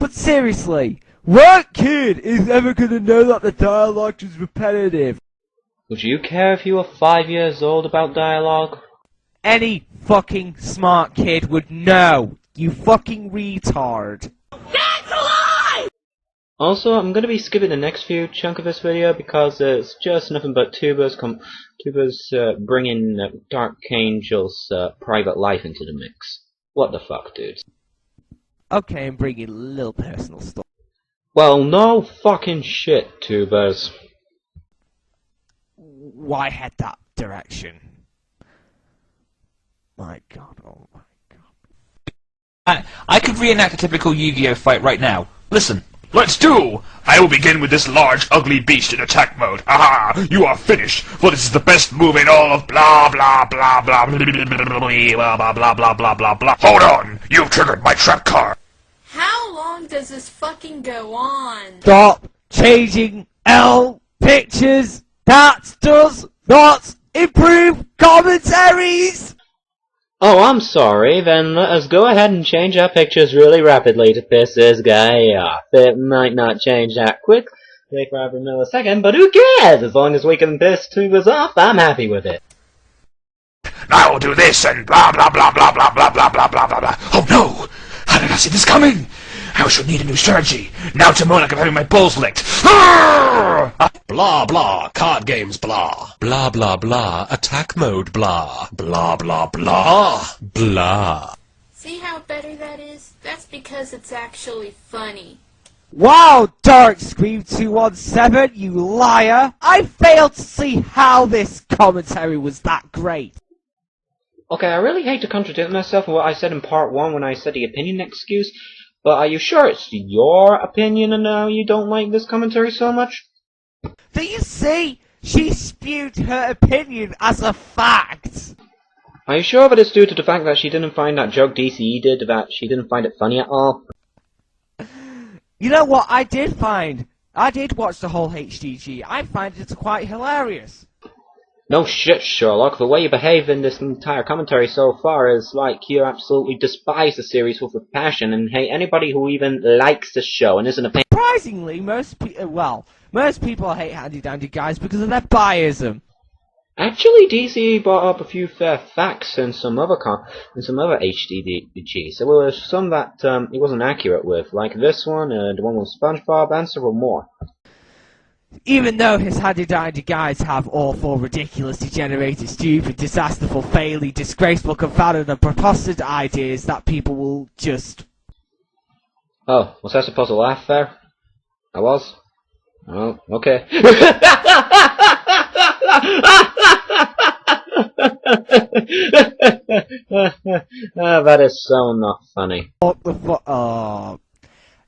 But seriously, what kid is ever gonna know that the dialogue is repetitive? Would you care if you were 5 years old about dialogue? Any fucking smart kid would know, you fucking retard. That's a lie! Also, I'm gonna be skipping the next few chunk of this video because it's just nothing but tubers bringing Dark Angel's private life into the mix. What the fuck, dude? Okay, I'm bringing a little personal stuff. Well, no fucking shit, tubers. Why head that direction? My god, oh my god. I could reenact a typical Yu-Gi-Oh fight right now. Listen. Let's do! I will begin with this large, ugly beast in attack mode. Aha! You are finished, for this is the best move in all of blah blah blah blah blah blah blah blah blah blah blah blah. Hold on! You've triggered my trap card! How long does this fucking go on? Stop changing L pictures! That does not improve commentaries! Oh, I'm sorry, then let us go ahead and change our pictures really rapidly to piss this guy off. It might not change that quick, take for every millisecond, but who cares? As long as we can piss tubers off, I'm happy with it. I will do this and blah blah blah blah blah blah blah blah blah blah blah. Oh no! How did I see this coming? I shall need a new strategy. Now to moan like I'm having my balls licked. Blah blah, card games blah. Blah blah blah, attack mode blah. Blah blah blah, blah. See how better that is? That's because it's actually funny. Wow, Dark Scream 217, you liar! I failed to see how this commentary was that great. Okay, I really hate to contradict myself in what I said in part 1 when I said the opinion excuse, but are you sure it's your opinion and now you don't like this commentary so much? Do you see? She spewed her opinion as a fact! Are you sure that it's due to the fact that she didn't find that joke DCE did, that she didn't find it funny at all? You know what I did find? I did watch the whole HDG. I find it quite hilarious. No shit, Sherlock. The way you behave in this entire commentary so far is like you absolutely despise the series with a passion and hate anybody who even likes the show and isn't a fan. Surprisingly, most people hate Handy Dandy Guys because of their biasm. Actually, DC brought up a few fair facts in some other HDG, so there were some that he wasn't accurate with, like this one, the one with SpongeBob, and several more. Even though his Handy Dandy Guys have awful, ridiculous, degenerated, stupid, disasterful, faily, disgraceful, confounded, and preposterous ideas that people will just... Oh, was I supposed to laugh there? I was? Oh, okay. That is so not funny. What the fuck?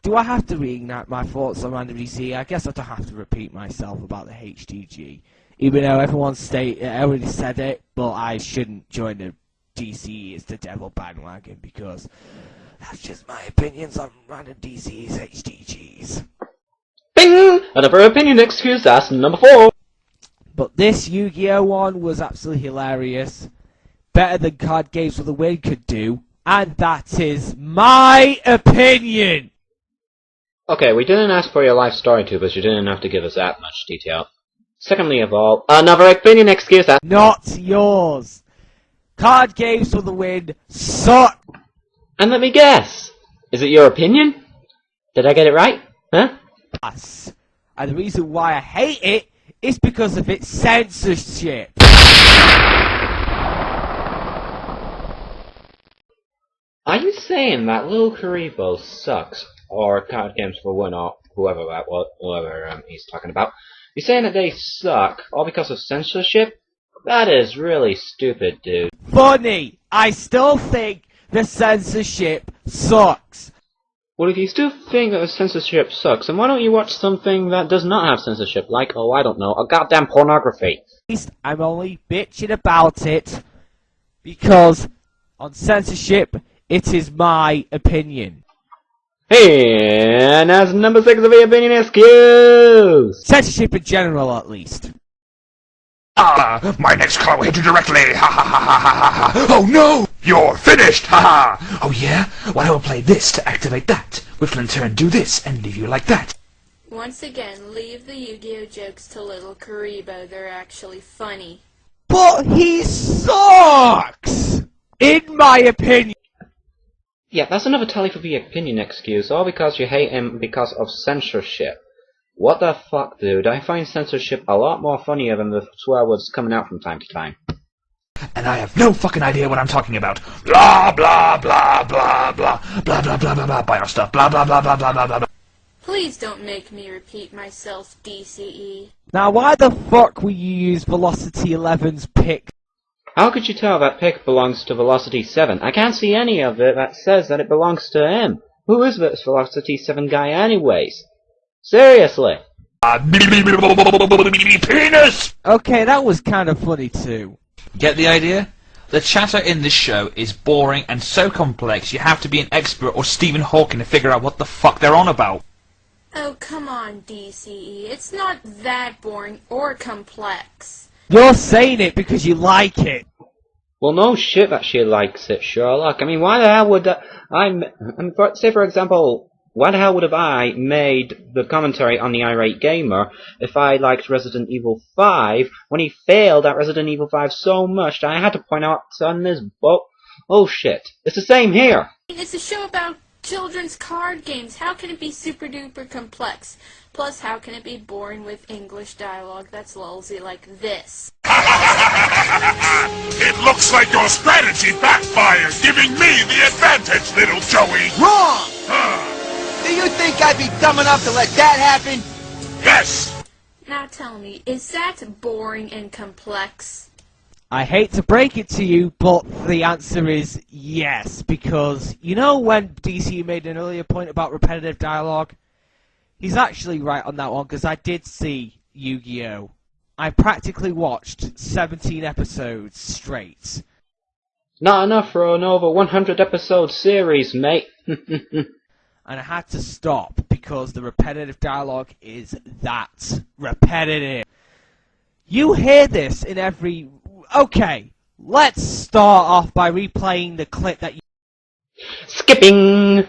Do I have to reignite my thoughts on Random DC? I guess I don't have to repeat myself about the HDG. Even though everyone already said it, but I shouldn't join the DC is the devil bandwagon because that's just my opinions on Random DC's HDGs. Bing! Another opinion excuse, that's number 4. But this Yu-Gi-Oh one was absolutely hilarious. Better than Card Games for the Win could do. And that is my opinion! Okay, we didn't ask for your life story, tubers. You didn't have to give us that much detail. Secondly of all, another opinion excuse, that's not yours. Card Games for the Win suck! And let me guess, is it your opinion? Did I get it right? Huh? Yes. And the reason why I hate it is because of its censorship. Are you saying that Lil Karibo sucks, or Card Games for One, or whoever he's talking about? You're saying that they suck, all because of censorship? That is really stupid, dude. Funny! I still think the censorship sucks. Well, if you still think that the censorship sucks, then why don't you watch something that does not have censorship, like, oh, I don't know, a goddamn pornography? At least I'm only bitching about it because on censorship, it is my opinion. Hey, and that's number 6 of the opinion excuse! Censorship in general, at least. My next call will hit you directly! Ha ha ha ha ha ha! Oh no! You're finished! Ha ha! Oh yeah? Well, I will play this to activate that. which will in turn do this and leave you like that. Once again, leave the Yu-Gi-Oh jokes to little Karibo. They're actually funny. But he sucks! In my opinion. Yeah, that's another tally for the opinion excuse, all because you hate him because of censorship. What the fuck, dude? I find censorship a lot more funnier than the swear words coming out from time to time. And I have no fucking idea what I'm talking about. Blah, blah, blah, blah, blah, blah, blah, blah, blah, blah, buy our stuff, blah, blah, blah, blah, blah, blah, blah. Please don't make me repeat myself, DCE. Now, why the fuck will you use Velocity 11's pick? How could you tell that pick belongs to Velocity 7? I can't see any of it that says that it belongs to him. Who is this Velocity 7 guy anyways? Seriously. Penis! Okay, that was kind of funny too. Get the idea? The chatter in this show is boring and so complex you have to be an expert or Stephen Hawking to figure out what the fuck they're on about. Oh, come on, DCE. It's not that boring or complex. You're saying it because you like it. Well, no shit that she likes it, Sherlock. I mean, why the hell would say for example, why the hell would have I made the commentary on the Irate Gamer if I liked Resident Evil 5 when he failed at Resident Evil 5 so much that I had to point out on this book? Oh shit. It's the same here. It's a show about children's card games. How can it be super duper complex? Plus, how can it be boring with English dialogue that's lulzy like this? It looks like your strategy backfired, giving me the advantage, little Joey. Wrong! Do you think I'd be dumb enough to let that happen? Yes! Now tell me, is that boring and complex? I hate to break it to you, but the answer is yes, because you know when DC made an earlier point about repetitive dialogue? He's actually right on that one, because I did see Yu-Gi-Oh! I practically watched 17 episodes straight. Not enough for an over 100 episode series, mate. And I had to stop because the repetitive dialogue is that repetitive. You hear this in every... Okay, let's start off by replaying the clip that Skipping!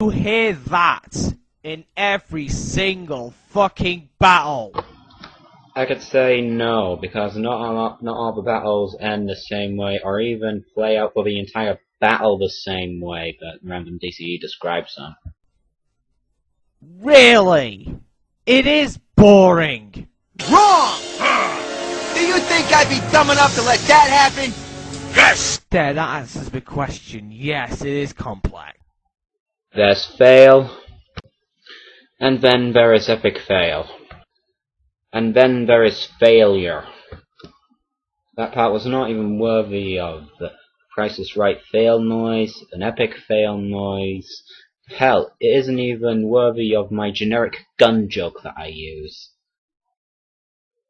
you hear that in every single fucking battle. I could say no, because not all the battles end the same way, or even play out for the entire battle the same way that Random DCE describes them. Really? It is boring. Wrong! Do you think I'd be dumb enough to let that happen? Yes! There, that answers the question. Yes, it is complex. There's fail, and then there is epic fail. And then there is failure. That part was not even worthy of the Price is Right fail noise, an epic fail noise. Hell, it isn't even worthy of my generic gun joke that I use.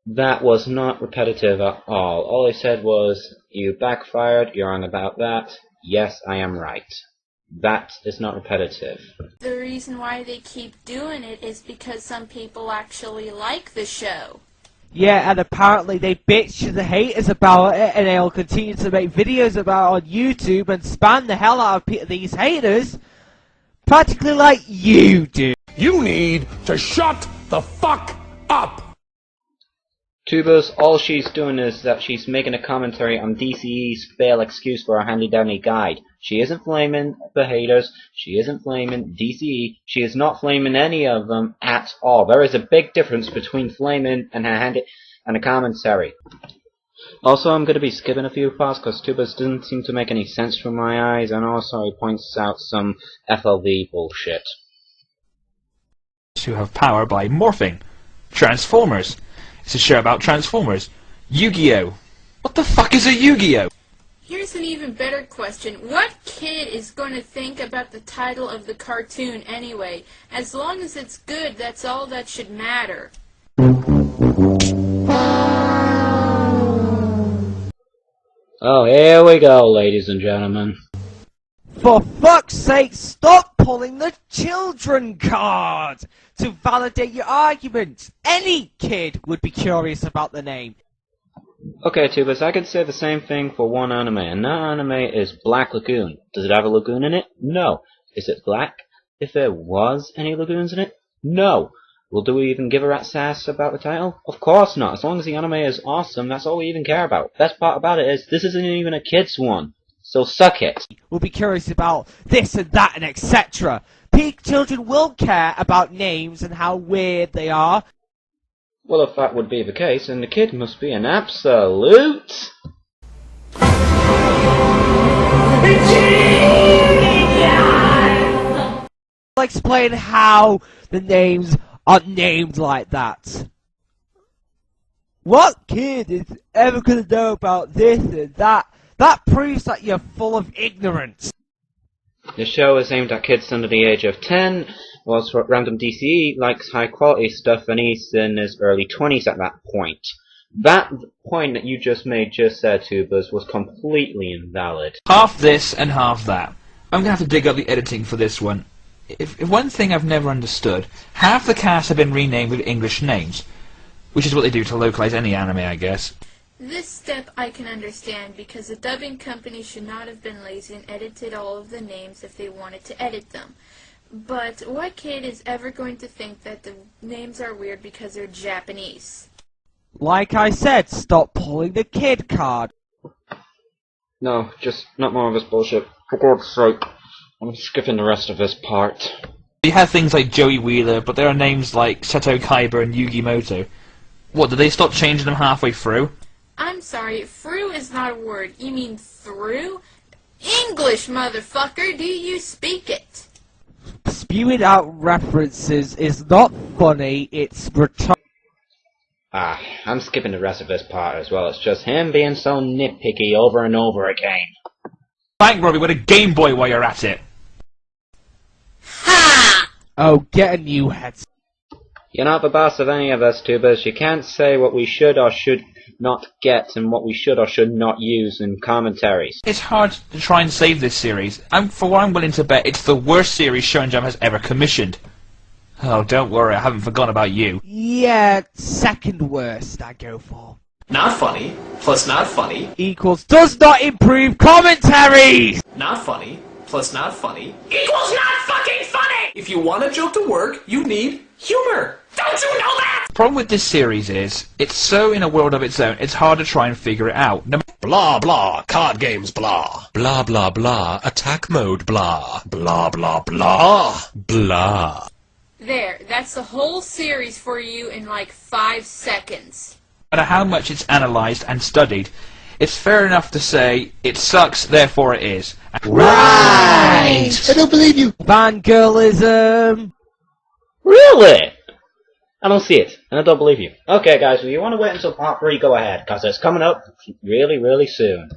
That was not repetitive at all. All I said was, you backfired, you're on about that. Yes, I am right. That is not repetitive. The reason why they keep doing it is because some people actually like the show. Yeah, and apparently they bitch to the haters about it, and they'll continue to make videos about it on YouTube and spam the hell out of these haters, practically like you do. You need to shut the fuck up! Tubers, all she's doing is that she's making a commentary on DCE's fail excuse for a handy-dandy guide. She isn't flaming the haters, she isn't flaming DCE, she is not flaming any of them at all. There is a big difference between flaming and a commentary. Also, I'm going to be skipping a few parts because Tubers doesn't seem to make any sense from my eyes, and also he points out some FLV bullshit. Who have power by morphing. Transformers. It's a show about Transformers. Yu-Gi-Oh! What the fuck is a Yu-Gi-Oh? Here's an even better question. What kid is going to think about the title of the cartoon anyway? As long as it's good, that's all that should matter. Oh, here we go, ladies and gentlemen. For fuck's sake, stop pulling the children card to validate your argument. Any kid would be curious about the name. Okay, Tubers, I could say the same thing for one anime, and that anime is Black Lagoon. Does it have a lagoon in it? No. Is it black? if there was any lagoons in it? No. Well, do we even give a rat's ass about the title? Of course not. As long as the anime is awesome, that's all we even care about. Best part about it is, this isn't even a kid's one. So suck it. We'll be curious about this and that and etc. Peak children will care about names and how weird they are. Well, if that would be the case, then the kid must be an absolute... I'll explain how the names are named like that. What kid is ever going to know about this and that? That proves that you're full of ignorance. The show is aimed at kids under the age of 10, whilst Random DCE likes high quality stuff and he's in his early 20s at that point. That point that you just made just said, Tubers, was completely invalid. Half this and half that. I'm going to have to dig up the editing for this one. If one thing I've never understood, half the cast have been renamed with English names, which is what they do to localize any anime, I guess. This step I can understand because the dubbing company should not have been lazy and edited all of the names if they wanted to edit them. But what kid is ever going to think that the names are weird because they're Japanese? Like I said, stop pulling the kid card. No, just not more of this bullshit. For God's sake. I'm skipping the rest of this part. You have things like Joey Wheeler, but there are names like Seto Kaiba and Yugi Moto. What, did they stop changing them halfway through? I'm sorry, through is not a word. You mean through? English, motherfucker! Do you speak it? Spewing out references is not funny, it's retarded. I'm skipping the rest of this part as well. It's just him being so nitpicky over and over again. Thank Robbie with a Game Boy while you're at it. Ha! Oh, get a new headset. You're not the boss of any of us, Tubers. You can't say what we should or should not get and what we should or should not use in commentaries. It's hard to try and save this series. For what I'm willing to bet, it's the worst series Shonen Jump has ever commissioned. Oh, don't worry, I haven't forgotten about you. Yeah, second worst I go for. Not funny, plus not funny, Equals does not improve commentaries! not funny, plus not funny, equals not fucking funny! If you want a joke to work, you need humor. Don't you know that? The problem with this series is, it's so in a world of its own, it's hard to try and figure it out. Blah blah, card games blah. Blah blah blah, attack mode blah. Blah blah blah. Blah. There, that's the whole series for you in like 5 seconds. No matter how much it's analysed and studied, it's fair enough to say, it sucks, therefore it is. Right! I don't believe you. Fangirlism! Really? I don't see it, and I don't believe you. Okay, guys, if you want to wait until part 3, go ahead, because it's coming up really, really soon.